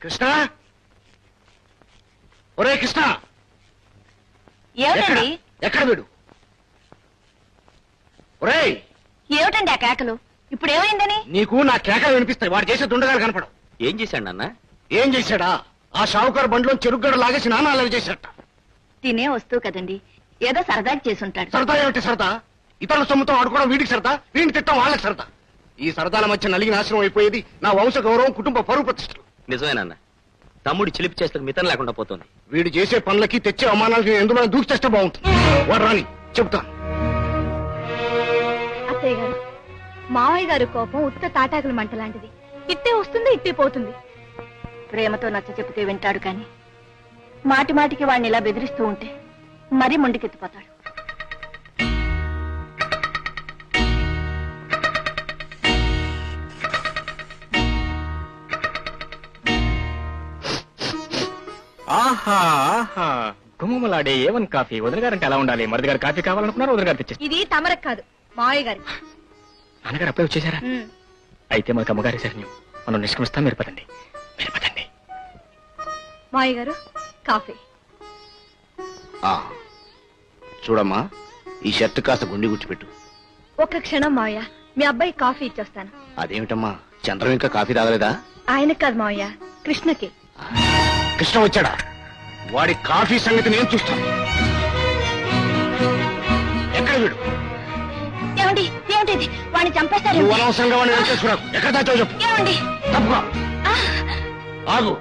కృష్ణ, ఒరే కృష్ణ, ఏమిటండి? ఎక్కడ వీడు? ఒరే, ఏమిటండి ఆ కేకలు? ఇప్పుడు ఏమైందని? నీకు నా కేకలు వినిపిస్తాయి. వాడు చేసే దుండగాలు కనపడవు. ఏం చేశాడు నాన్న? ఏం చేశాడా? ఆ షావుకారు బండిలో చెరుగ్గడ లాగేసి నాన్న చేశాట. తినే వస్తువు కదండి, ఏదో సరదాకి చేసుంటాడు. సరదా ఏమిటి సరదా? ఇతరుల సొమ్ముతో ఆడుకోవడం వీడికి సరదా, వీడిని తిట్టడం వాళ్ళకి సరదా. ఈ సరదాల మధ్య నలిగి నాశనం అయిపోయేది నా వంశ గౌరవం, కుటుంబ పరువు ప్రతిష్టలు. నిజమేనన్న, తమ్ముడు చిలిపి చేస్తూ మితం లేకుండా పోతుంది. వీడు చేసే పనులకి తెచ్చే అవమానాలకి ఎందులో దూకి చేస్తే బాగుంటుంది. వాడు రాని చెప్తాను. అత్తయ్య గారు, మావయ్య గారు కోపం ఉత్త తాటాకుల మంట లాంటిది. ఇట్టే వస్తుంది, ఇట్టే పోతుంది. ప్రేమతో నచ్చ చెబితే వింటాడు కాని మాటి మాటికి వాడిని ఇలా బెదిరిస్తూ ఉంటే మరీ మొండికెత్తిపోతాడు. ఆహా ఆహా, గుమ్మలాడే ఏవన్ కాఫీ. వదిన గారంటే ఎలా ఉండాలి? మరిది గారు కాఫీ కావాలనుకున్నారు, వదిన గారు తెచ్చేసి. ఇది తమరకు కాదు, మావయ్య గారి. నాన్నగారు అప్పుడే వచ్చేసారా? అయితే మనకు అమ్మగారి శరణ్యం. మనం నిష్క్రమిస్తాం. మీరు పదండి, మీరు పదండి. మావయ్య గారు, కాఫీ. చూడమ్మా, ఈ షర్ట్ కాస్త గుండి గుచ్చిపెట్టు. ఒక్క క్షణం మావయ్య, మీ అబ్బాయి కాఫీ ఇచ్చొస్తాను. అదేమిటమ్మా, చంద్రం ఇంకా కాఫీ తాగలేదా? ఆయనకు కాదు మావయ్య, కృష్ణకి. కృష్ణ వచ్చాడా? వాడి కాఫీ సంగతి నేను చూస్తాను. ఎక్కడ వీడు? ఏమండి, ఏమిటి? వాడిని చంపేస్తారు. నువ్వు అనవసరంగా వాడిని వెంటేసుకున్నావు. ఎక్కడ దాచావు చెప్పు. ఏమండి? తప్పుకో. ఆగు.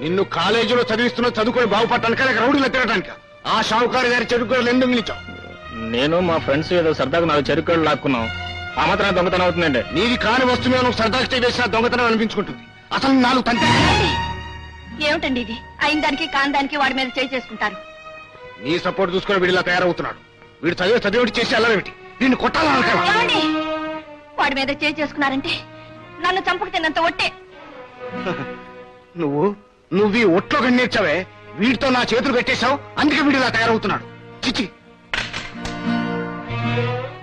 నిన్ను కాలేజీలో చదివిస్తున్న చదువుకొని బాగుపడటానిక, లేక రౌడీలో తిరగటానిక? ఆ షావుకారు గారి చెరుకు ఎందుకు నిలిచావు? నేను మా ఫ్రెండ్స్ ఏదో సరదాగా 4 చెరుకులు లాక్కున్నాం. ఆ మాత్రం దొంగతనం అవుతుందండి. నీది కాని వస్తువు నువ్వు సరదాగా వేసిన దొంగతనం అనిపించుకుంటుంది. అసలు 4 తండ్రి. ఏమిటండి ఇది? అయిన దానికి కాని దానికి వాడి మీద చేయి చేసుకుంటారు. నీ సపోర్ట్ చూసుకుని వీడిలా తయారవుతున్నాడు. వీడు చదివేటి చేసి అల్లరేమిటి? వీడిని కొట్టాలనుకో. ఏమండి? వాడి మీద చేయి చేసుకున్నారంటే నన్ను చంపకు తిన్నంత ఒట్టే. నువ్వు ఈ ఒట్లో కన్నీర్చావే, వీడితో నా చేతులు పెట్టేశావు. అందుకే వీడిలా తయారవుతున్నాడు. చిచ్చి.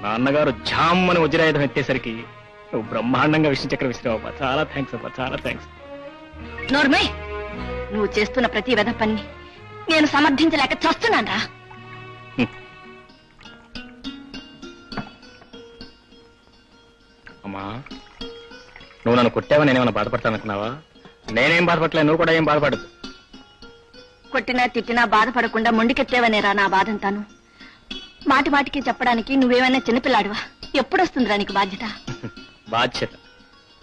నాన్నగారు ఝామ్ అని వజ్రాయుధం ఎత్తేసరికి నువ్వు బ్రహ్మాండంగా విష్ణు చక్ర విసిరావబ్బా. చాలా థ్యాంక్స్ అబ్బా, చాలా థ్యాంక్స్. నోర్మై, నువ్వు చేస్తున్న ప్రతి వెధ పని నేను సమర్థించలేక చస్తున్నానరా. అమ్మా, నువ్వు నన్ను కొట్టావా? నేనేమన్నా బాధపడతానుకున్నావా? నేనేం బాధపడలేదు, నువ్వు కూడా ఏం బాధపడదు. కొట్టినా తిట్టినా బాధపడకుండా మొండికెత్తేవనేరా నా బాధంతాను. మాటి మాటికి చెప్పడానికి నువ్వేమైనా చిన్నపిల్లాడివా? ఎప్పుడొస్తుందిరా నీకు బాధ్యత? బాధ్యత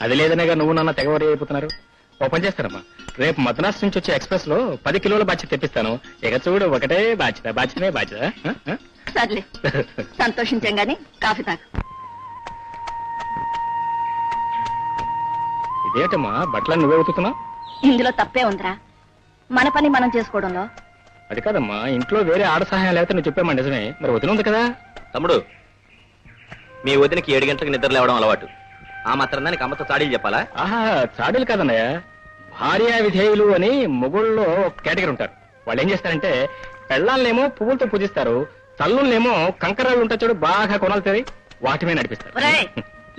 అది లేదనేగా నువ్వు నాన్న తెగవరి అయిపోతున్నారు. ఓ పని చేస్తారమ్మా, రేపు మద్రాసు నుంచి వచ్చే ఎక్స్ప్రెస్ లో 10 కిలోల బాధ్యత తెప్పిస్తాను. ఇక చూడు, ఒకటే బాధ్యత, బాధ్యతనే బాధ్యత. సర్లే, సంతోషించాం గాని కాఫీ తాగు. ఇదేటమ్మా, బట్టలను నువ్వే ఉతుకుతున్నావు? ఇందులో తప్పే ఉందిరా, మన పని మనం చేసుకోవడంలో. అది కాదమ్మా, ఇంట్లో వేరే ఆడ సహాయం లేకపోతే నువ్వు చెప్పామా నిజమే, మరి వదిన ఉంది కదా. తమ్ముడు, మీ వదినకి 7 గంటలకు నిద్ర లేవడం అలవాటు. ఆ మాత్రం దానికి అమ్మతో చాడీలు చెప్పాలా? ఆహా, చాడీలు కాదన్నయ్య, భార్యా విధేయులు అని మొగుళ్ళలో ఒక కేటగిరీ ఉంటారు. వాళ్ళు ఏం చేస్తారంటే, పెళ్ళాలనేమో పువ్వులతో పూజిస్తారు, తల్లులనేమో కంకరాళ్ళు ఉంటాయి చూడు, బాగా కొనాలి తెరి, వాటి మీద నడిపిస్తారు.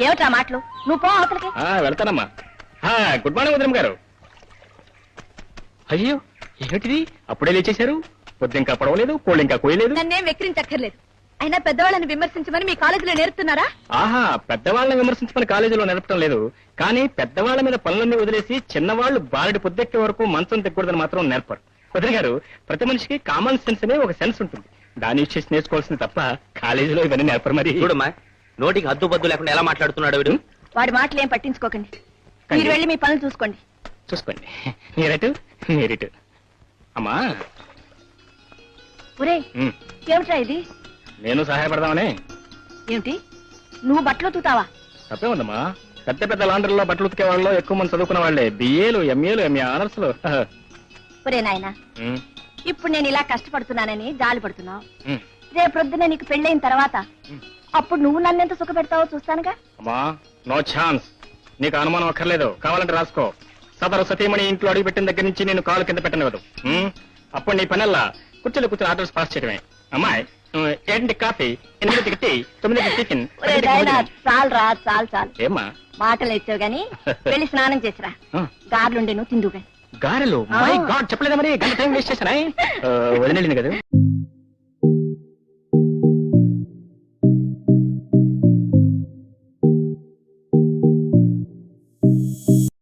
ఏమిటా మాటలు? నువ్వు పో అవతలకి. వెళ్తానమ్మా. గుడ్ మార్నింగ్ వదిన గారు. అయ్యో, ఏమిటిది అప్పుడే లేచేశారు? పొద్దు ఇంకా పడవలేదు, కోళ్ళు ఇంకా కోయలేదు. నన్నేం వెక్కిరించక్కర్లేదు. అయినా పెద్దవాళ్ళని విమర్శించమని మీ కాలేజీలో నేర్పుతున్నారా? ఆహా, పెద్దవాళ్ళని విమర్శించమని కాలేజీలో నేర్పడం లేదు, కానీ పెద్దవాళ్ళ మీద పనులన్నీ వదిలేసి చిన్నవాళ్లు బారెడి పొద్దెక్కే వరకు మంచం తెక్కూడదని మాత్రం నేర్పరు. వదిన గారు, ప్రతి మనిషికి కామన్ సెన్స్ అనే ఒక సెన్స్ ఉంటుంది, దాన్ని యూజ్ చేసి నేర్చుకోవాల్సింది తప్ప కాలేజీలో ఇవన్నీ నేర్పరు. మరి చూడమ్మా, నోటికి హద్దు బద్దు లేకుండా ఎలా మాట్లాడుతున్నాడు వీడు. వాడి మాటలు ఏం పట్టించుకోకండి, మీరు వెళ్ళి మీ పనులు చూసుకోండి. చూసుకోండి, మీరటు మీరిటు. అమ్మా, ఒరే, ఏమిట్రా ఇది? నేను సహాయపడదామని. ఏమిటి, నువ్వు బట్టలు ఉతుకుతావా? తప్పే ఉందమ్మా, పెద్ద పెద్ద లాండ్రీలో బట్టలు ఉతికే వాళ్ళు ఎక్కువ మంది చదువుకున్న వాళ్ళే, బిఏలు, ఎంఏలు, ఎంఏ ఆనర్స్లు. ఒరే నాయనా, ఇప్పుడు నేను ఇలా కష్టపడుతున్నానని జాలి పడుతున్నావు. రేపొద్దున నీకు పెళ్ళైన తర్వాత అప్పుడు నువ్వు నన్నెంత సుఖ పెడతావో చూస్తానుగా. అమ్మా, నో ఛాన్స్. నీకు అనుమానం అక్కర్లేదు, కావాలంటే రాసుకో. సదరు సతీమణి ఇంట్లో అడుగు పెట్టిన దగ్గర నుంచి నేను కాలు కింద పెట్టనివ్వదు. అప్పుడు నీ పనల్లా కుర్చీలో కూర్చొని ఆర్డర్స్ పాస్ చేయడమే. అమ్మాయి, ఏంటి కాఫీ 8 టీ 9 టిఫిన్ ఒరే నాయనా చాలు చాలు ఏమ్మా మాటలు ఇచ్చావు గాని వెళ్ళి స్నానం చేసిరా ఆ, గార్లుండే నువ్వు తిందుగా గారెలు మై గాడ్ చెప్పలేదా మరి గంట టైం వేస్ట్ చేశానా వదిలేండి కదా